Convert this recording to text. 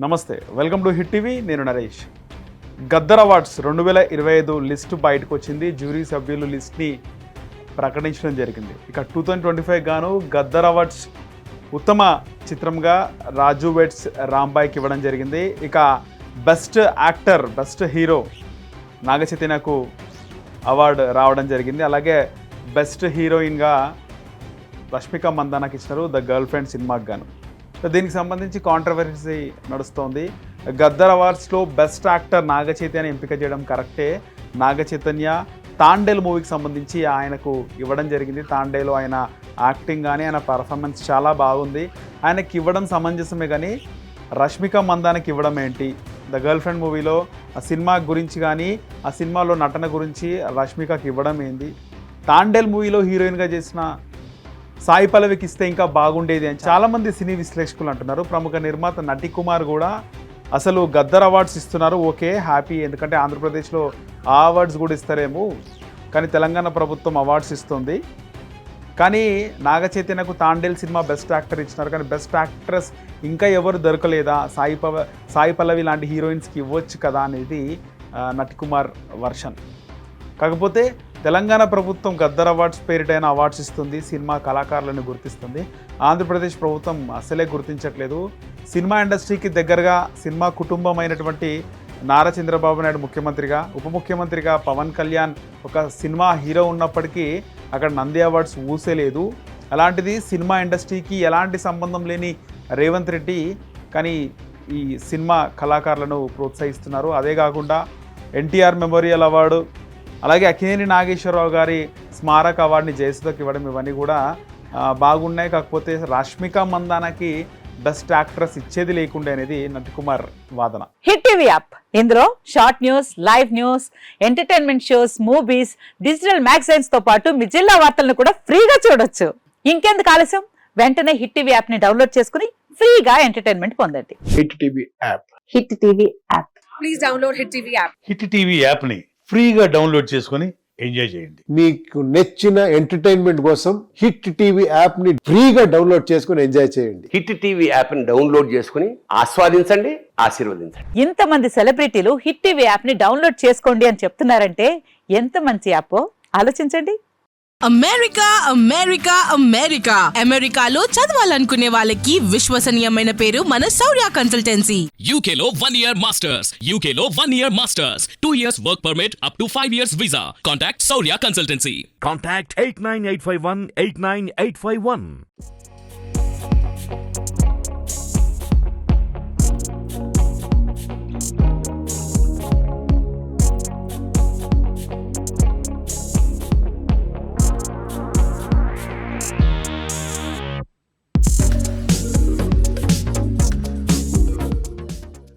నమస్తే, welcome to hit TV. నేను Naresh. Gaddar awards 2025 list బయటకు వచ్చింది. జ్యూరీ సభ్యులు లిస్ట్ని ప్రకటించడం జరిగింది. ఇక 2025 గాను గద్దర్ అవార్డ్స్ ఉత్తమ చిత్రంగా రాజు వెడ్స్ రాంబాయ్కి ఇవ్వడం జరిగింది. ఇక బెస్ట్ యాక్టర్, బెస్ట్ హీరో నాగ చైతన్యకు అవార్డు రావడం జరిగింది. అలాగే బెస్ట్ హీరోయిన్గా రష్మిక మందానాకి ఇచ్చినారు ద గర్ల్ ఫ్రెండ్ సినిమాకి గాను. దీనికి సంబంధించి కాంట్రవర్సీ నడుస్తోంది. గద్దర్ అవార్డ్స్లో బెస్ట్ యాక్టర్ నాగ చైతన్య ఎంపిక చేయడం కరెక్టే. నాగ చైతన్య తాండేల్ మూవీకి సంబంధించి ఆయనకు ఇవ్వడం జరిగింది. తాండేలో ఆయన యాక్టింగ్ కానీ ఆయన పర్ఫార్మెన్స్ చాలా బాగుంది. ఆయనకి ఇవ్వడం సమంజసమే, కానీ రష్మిక మందానకి ఇవ్వడం ఏంటి? ద గర్ల్ ఫ్రెండ్ మూవీలో ఆ సినిమా గురించి కానీ ఆ సినిమాలో నటన గురించి రష్మికకి ఇవ్వడం ఏంది? తాండేల్ మూవీలో హీరోయిన్గా చేసిన సాయి పల్లవికి ఇస్తే ఇంకా బాగుండేది అని చాలామంది సినీ విశ్లేషకులు అంటున్నారు. ప్రముఖ నిర్మాత నటి కుమార్ కూడా అసలు గద్దర్ అవార్డ్స్ ఇస్తున్నారు, ఓకే హ్యాపీ, ఎందుకంటే ఆంధ్రప్రదేశ్లో ఆ అవార్డ్స్ కూడా ఇస్తారేమో, కానీ తెలంగాణ ప్రభుత్వం అవార్డ్స్ ఇస్తుంది. కానీ నాగ చైతన్యకు తాండేల్ సినిమా బెస్ట్ యాక్టర్ ఇచ్చినారు, కానీ బెస్ట్ యాక్ట్రెస్ ఇంకా ఎవరు దొరకలేదా? సాయి పల్లవి లాంటి హీరోయిన్స్కి ఇవ్వచ్చు కదా అనేది నటి కుమార్ వర్షన్. కాకపోతే తెలంగాణ ప్రభుత్వం గద్దర్ అవార్డ్స్ పేరిటైన అవార్డ్స్ ఇస్తుంది, సినిమా కళాకారులను గుర్తిస్తుంది. ఆంధ్రప్రదేశ్ ప్రభుత్వం అసలే గుర్తించట్లేదు. సినిమా ఇండస్ట్రీకి దగ్గరగా సినిమా కుటుంబం అయినటువంటి నారా చంద్రబాబు నాయుడు ముఖ్యమంత్రిగా, ఉప ముఖ్యమంత్రిగా పవన్ కళ్యాణ్ ఒక సినిమా హీరో ఉన్నప్పటికీ అక్కడ నంది అవార్డ్స్ ఊసేలేదు. అలాంటిది సినిమా ఇండస్ట్రీకి ఎలాంటి సంబంధం లేని రేవంత్ రెడ్డి కానీ ఈ సినిమా కళాకారులను ప్రోత్సహిస్తున్నారు. అదే కాకుండా ఎన్టీఆర్ మెమోరియల్ అవార్డు, అలాగే అక్కినేని నాగేశ్వరరావు గారి స్మారక అవార్డుని జయసుధకి ఇవ్వడం, ఇవన్నీ కూడా బాగున్నాయి. కాకపోతే రష్మిక మందానకి బెస్ట్ యాక్ట్రెస్ ఇచ్చేది లేకుండే అనేది నటి కుమార్ వాదన. హిట్ టీవీ యాప్, ఇందులో short news, live news, entertainment shows, movies, digital magazines తో పాటు మీ జిల్లా వార్తలను కూడా ఫ్రీగా చూడొచ్చు. ఇంకెందుకు ఆలస్యం, వెంటనే హిట్ టీవీ యాప్ ని డౌన్లోడ్ చేసుకుని ఫ్రీగా ఎంటర్టైన్మెంట్ పొందండి. Hit TV app. Hit TV app. Please download hit TV app. Hit TV app ని ఫ్రీగా డౌన్లోడ్ చేసుకొని ఎంజాయ్ చేయండి. మీకు నచ్చిన ఎంటర్టైన్మెంట్ కోసం హిట్ టీవీ యాప్ ని ఫ్రీగా డౌన్లోడ్ చేసుకొని ఎంజాయ్ చేయండి. హిట్ టీవీ యాప్ ని డౌన్లోడ్ చేసుకుని ఆస్వాదించండి, ఆశీర్వదించండి. ఇంతమంది సెలబ్రిటీలు హిట్ టీవీ యాప్ ని డౌన్లోడ్ చేసుకోండి అని చెప్తున్నారంటే ఎంత మంచి యాప్ ఆలోచించండి. అమెరికా అమెరికా అమెరికా అమెరికాలో చదవాలనుకునే వాళ్ళకి విశ్వసనీయమైన పేరు మన శౌర్య కన్సల్టెన్సీ. UK లో 1 year masters, UK లో 1 year masters, 2 years work permit up to 5 years visa. Contact Saurya Consultancy. Contact 89851 89851.